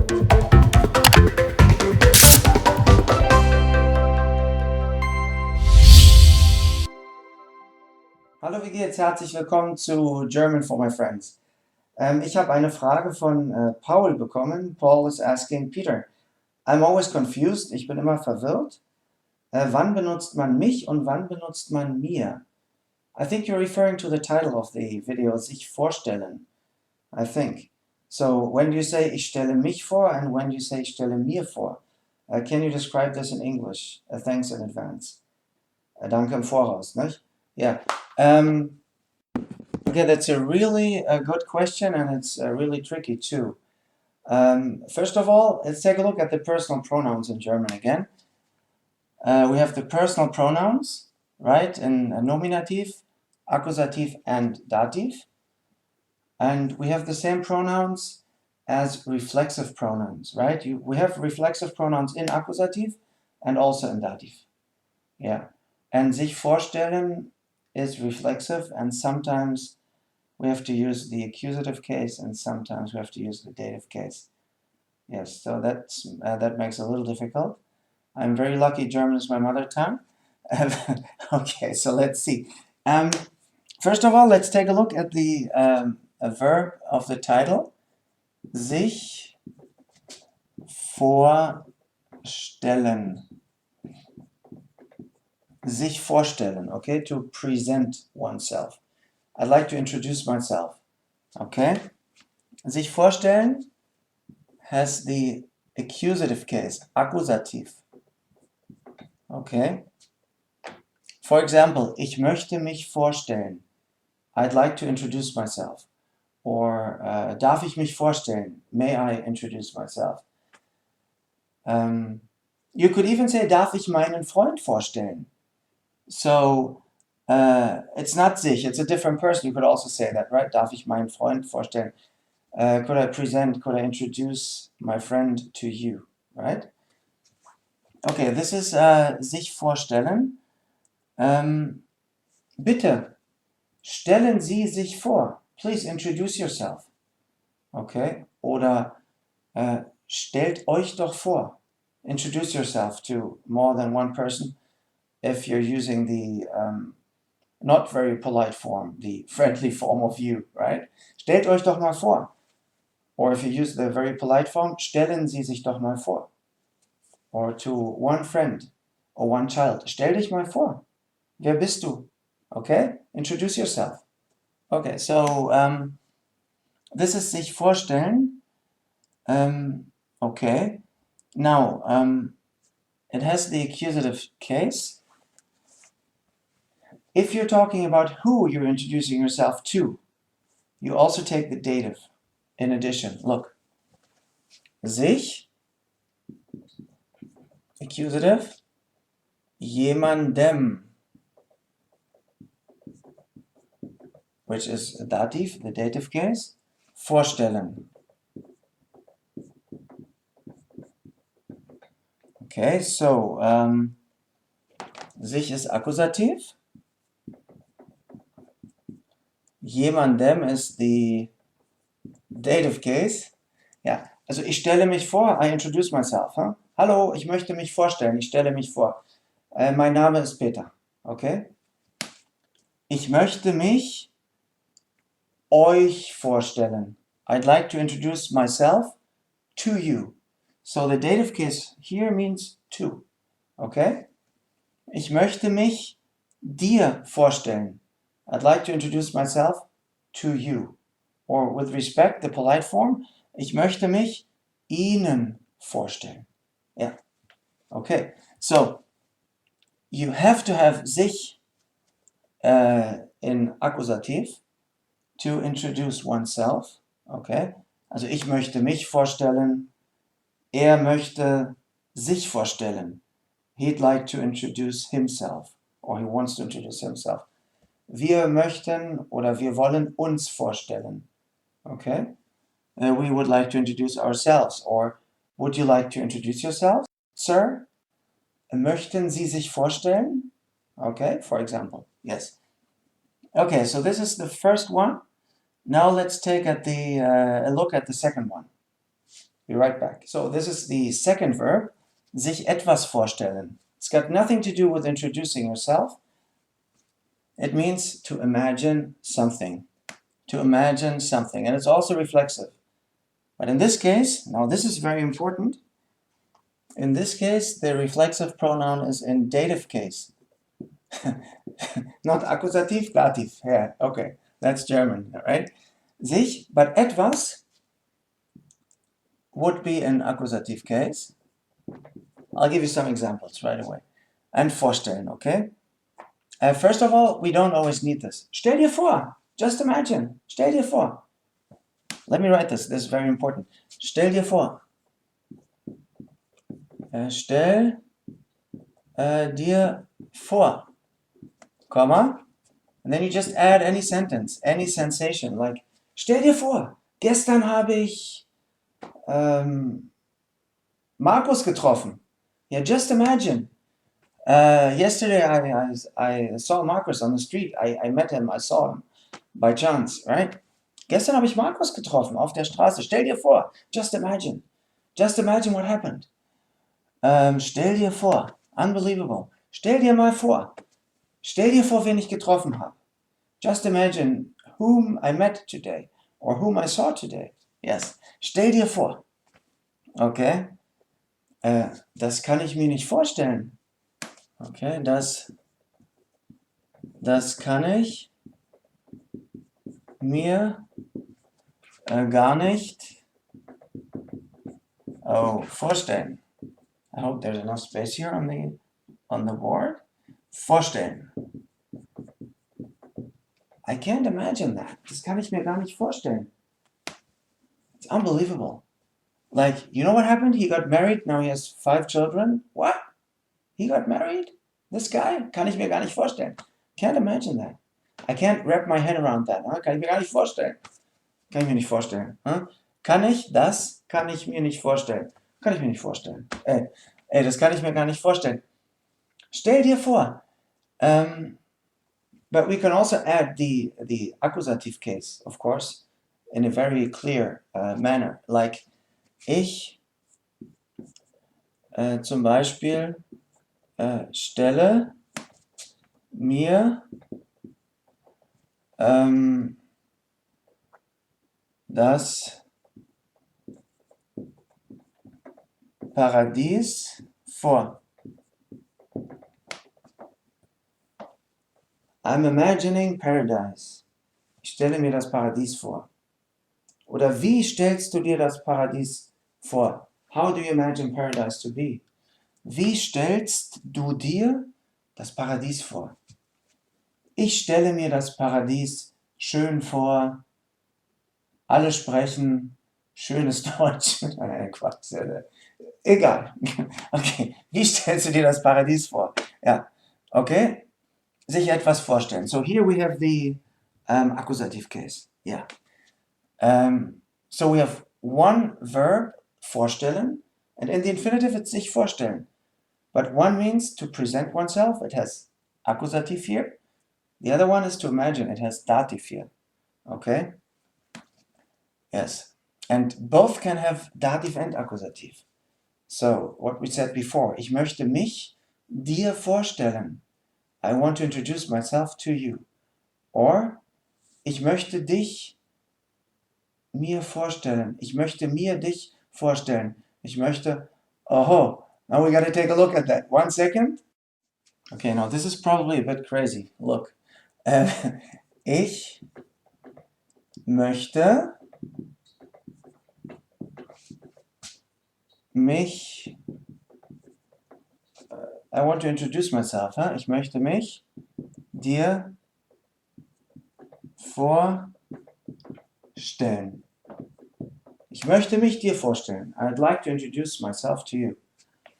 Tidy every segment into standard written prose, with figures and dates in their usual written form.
Hallo, wie geht's? Herzlich willkommen zu German for my friends. Ich habe eine Frage von Paul bekommen. Paul is asking Peter, I'm always confused, ich bin immer verwirrt. Wann benutzt man mich und wann benutzt man mir? I think you're referring to the title of the video, sich vorstellen, I think. So, when do you say ich stelle mich vor and when do you say ich stelle mir vor? Can you describe this in English? Thanks in advance. Danke im Voraus, nicht? Yeah. Okay, that's a really good question, and it's really tricky too. First of all, let's take a look at the personal pronouns in German again. We have the personal pronouns, right, in Nominativ, Akkusativ, and Dativ. And we have the same pronouns as reflexive pronouns, right? We have reflexive pronouns in Akkusativ and also in Dativ. Yeah. And sich vorstellen is reflexive, and sometimes we have to use the accusative case and sometimes we have to use the dative case. Yes, so that makes it a little difficult. I'm very lucky German is my mother tongue. Okay, so let's see. First of all, let's take a look at the verb of the title. Sich vorstellen. Sich vorstellen, okay, to present oneself. I'd like to introduce myself, okay? Sich vorstellen has the accusative case, Akkusativ, okay? For example, ich möchte mich vorstellen. I'd like to introduce myself. Or darf ich mich vorstellen? May I introduce myself? You could even say, darf ich meinen Freund vorstellen? So, it's not sich, it's a different person. You could also say that, right? Darf ich meinen Freund vorstellen? Could I introduce my friend to you, right? Okay, this is sich vorstellen. Bitte, stellen Sie sich vor. Please introduce yourself. Okay? Oder stellt euch doch vor. Introduce yourself to more than one person. If you're using the not very polite form, the friendly form of you, right? Stellt euch doch mal vor. Or if you use the very polite form, stellen Sie sich doch mal vor. Or to one friend or one child, stell dich mal vor. Wer bist du? Okay? Introduce yourself. Okay, so this is sich vorstellen. Okay. Now, it has the accusative case. If you're talking about who you're introducing yourself to, you also take the dative in addition. Look. Sich, accusative, jemandem, which is dative, the dative case, vorstellen. Okay, so sich is accusative. Jemandem is the dative case. Ja, also ich stelle mich vor, I introduce myself. Huh? Hallo, ich möchte mich vorstellen, ich stelle mich vor. Mein Name ist Peter. Okay? Ich möchte mich euch vorstellen. I'd like to introduce myself to you. So the dative case here means to. Okay? Ich möchte mich dir vorstellen. I'd like to introduce myself to you. Or with respect, the polite form, ich möchte mich Ihnen vorstellen. Yeah. Okay. So, you have to have sich in Akkusativ to introduce oneself. Okay. Also ich möchte mich vorstellen. Er möchte sich vorstellen. He'd like to introduce himself. Or he wants to introduce himself. Wir möchten oder wir wollen uns vorstellen. Okay? We would like to introduce ourselves. Or would you like to introduce yourself, sir? Möchten Sie sich vorstellen? Okay, for example. Yes. Okay, so this is the first one. Now let's take a look at the second one. Be right back. So this is the second verb, sich etwas vorstellen. It's got nothing to do with introducing yourself. It means to imagine something. To imagine something. And it's also reflexive. But in this case, now this is very important. In this case, the reflexive pronoun is in dative case. Not accusative, dative. Yeah, okay. That's German, right? Sich, but etwas would be an accusative case. I'll give you some examples right away. And vorstellen, okay? First of all, we don't always need this. Stell dir vor. Just imagine. Stell dir vor. Let me write this. This is very important. Stell dir vor. Stell dir vor. Comma. And then you just add any sentence, any sensation. Like, stell dir vor. Gestern habe ich Markus getroffen. Yeah, just imagine. Yesterday I saw Markus on the street. I met him, I saw him by chance, right? Gestern habe ich Markus getroffen auf der Straße. Stell dir vor. Just imagine. Just imagine what happened. Stell dir vor. Unbelievable. Stell dir mal vor. Stell dir vor, wen ich getroffen habe. Just imagine whom I met today or whom I saw today. Yes. Stell dir vor. Okay. Das kann ich mir nicht vorstellen. Okay, das kann ich mir gar nicht vorstellen. I hope there's enough space here on the board. Vorstellen. I can't imagine that. Das kann ich mir gar nicht vorstellen. It's unbelievable. Like, you know what happened? He got married, now he has 5 children. What? He got married? This guy? Kann ich mir gar nicht vorstellen. Can't imagine that. I can't wrap my head around that. Huh? Kann ich mir gar nicht vorstellen. Kann ich mir nicht vorstellen. Huh? Kann ich mir nicht vorstellen. Kann ich mir nicht vorstellen. Ey, das kann ich mir gar nicht vorstellen. Stell dir vor. But we can also add the accusative case, of course, in a very clear manner. Like, ich zum Beispiel stelle mir das Paradies vor. I'm imagining paradise. Ich stelle mir das Paradies vor. Oder wie stellst du dir das Paradies vor? How do you imagine paradise to be? Wie stellst du dir das Paradies vor? Ich stelle mir das Paradies schön vor. Alle sprechen schönes Deutsch. Quatsch. Egal. Okay. Wie stellst du dir das Paradies vor? Ja. Okay. Sich etwas vorstellen. So here we have the accusative case. Yeah. So we have one verb, vorstellen, and in the infinitive it's sich vorstellen. But one means to present oneself, it has accusative here. The other one is to imagine, it has dative here. Okay? Yes. And both can have dative and accusative. So, what we said before, ich möchte mich dir vorstellen. I want to introduce myself to you. Or, ich möchte dich mir vorstellen. Ich möchte mir dich vorstellen. Ich möchte, now we got to take a look at that. 1 second. Okay, now this is probably a bit crazy. Look. Ich möchte mich, I want to introduce myself. Huh? Ich möchte mich dir vorstellen. Ich möchte mich dir vorstellen. I'd like to introduce myself to you.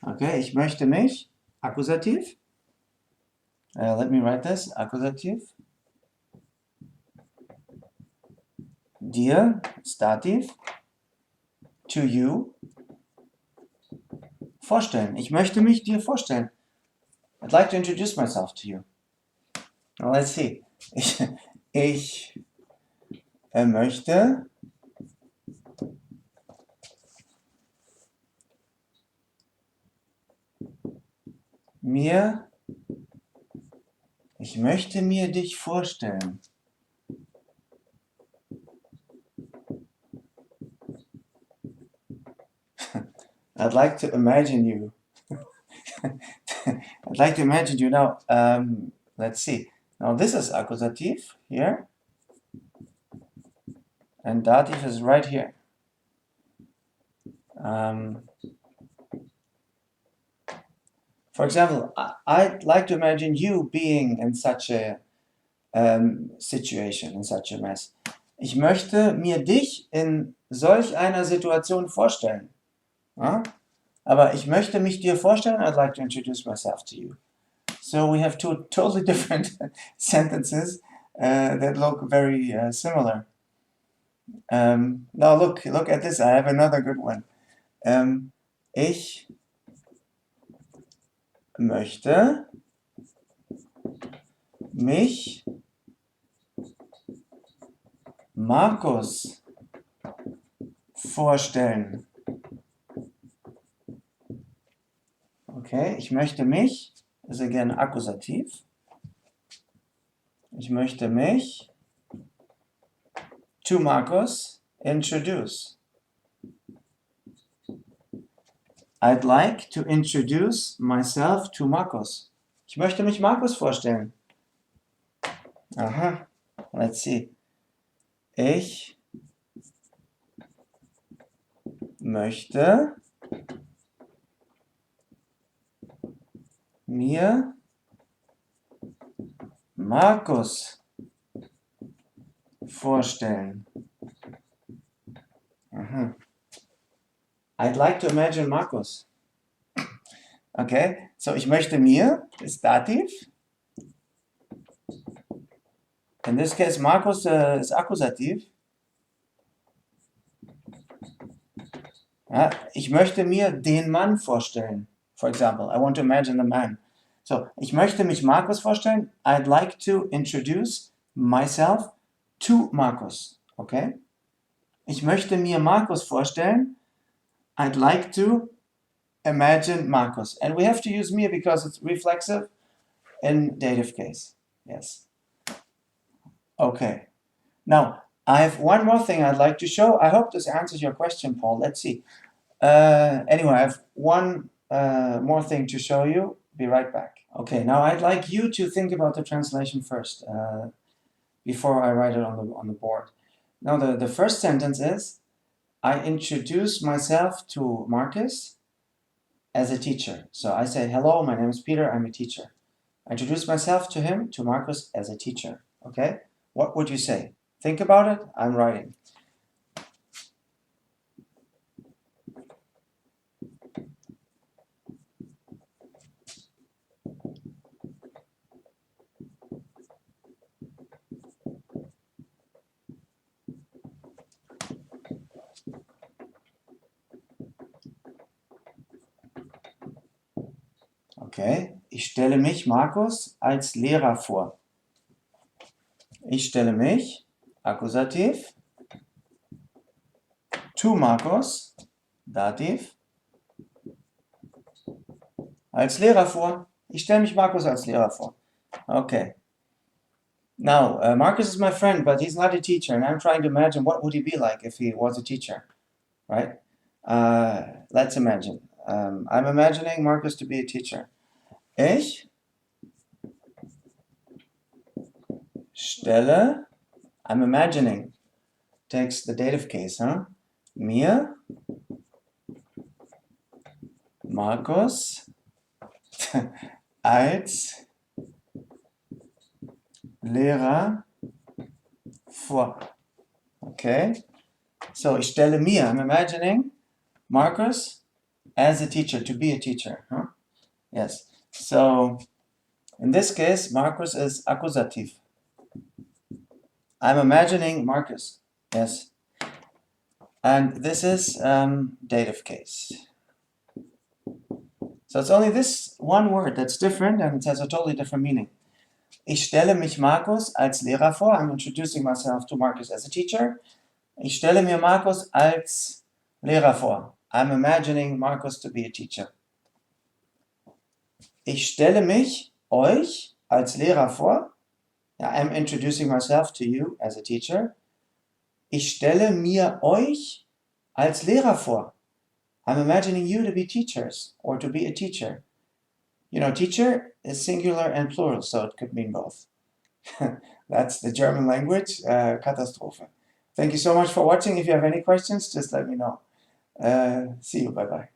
Okay, ich möchte mich, Akkusativ. Let me write this, Akkusativ. Dir, Dativ. To you. Vorstellen. Ich möchte mich dir vorstellen. I'd like to introduce myself to you. Now let's see. Ich möchte Ich möchte mir dich vorstellen. I'd like to imagine you. I'd like to imagine you now. Let's see. Now this is Akkusativ here. And Dativ is right here. For example, I'd like to imagine you being in such a situation, in such a mess. Ich möchte mir dich in solch einer Situation vorstellen. Ja? Aber ich möchte mich dir vorstellen, I'd like to introduce myself to you. So we have two totally different sentences that look very similar. Now look at this, I have another good one. Ich möchte mich Markus vorstellen. Okay, ich möchte mich, ist again Akkusativ. Ich möchte mich to Markus introduce. I'd like to introduce myself to Markus. Ich möchte mich Markus vorstellen. Aha, let's see. Ich möchte mir Markus vorstellen. Aha. I'd like to imagine Markus. Okay, so ich möchte mir ist Dativ. In this case, Markus is Akkusativ. Ja, ich möchte mir den Mann vorstellen. For example, I want to imagine the man. So, ich möchte mich Markus vorstellen. I'd like to introduce myself to Markus. Okay? Ich möchte mir Markus vorstellen. I'd like to imagine Markus. And we have to use mir because it's reflexive in dative case. Yes. Okay. Now, I have one more thing I'd like to show. I hope this answers your question, Paul. Let's see. Anyway, I have one more thing to show you. Be right back. Okay, now I'd like you to think about the translation first before I write it on the board. Now, the first sentence is, I introduce myself to Marcus as a teacher. So I say, hello, my name is Peter, I'm a teacher. I introduce myself to him, to Marcus, as a teacher. Okay? What would you say? Think about it. I'm writing. Okay, ich stelle mich, Markus, als Lehrer vor. Ich stelle mich, Akkusativ, to Markus, Dativ, als Lehrer vor. Ich stelle mich Markus als Lehrer vor. Okay. Now, Marcus is my friend, but he's not a teacher, and I'm trying to imagine what would he be like if he was a teacher, right? Let's imagine. I'm imagining Marcus to be a teacher. Ich stelle, I'm imagining, takes the dative case, huh? Mir, Markus, als Lehrer vor. Okay, so ich stelle mir, I'm imagining Marcus as a teacher, to be a teacher, huh? Yes, so in this case, Marcus is Akkusativ. I'm imagining Marcus, yes. And this is dative case. So it's only this one word that's different and it has a totally different meaning. Ich stelle mich Markus als Lehrer vor. I'm introducing myself to Marcus as a teacher. Ich stelle mir Markus als Lehrer vor. I'm imagining Marcus to be a teacher. Ich stelle mich euch als Lehrer vor. Yeah, I'm introducing myself to you as a teacher. Ich stelle mir euch als Lehrer vor. I'm imagining you to be teachers or to be a teacher. You know, teacher is singular and plural, so it could mean both. That's the German language. Katastrophe. Thank you so much for watching. If you have any questions, just let me know. See you. Bye-bye.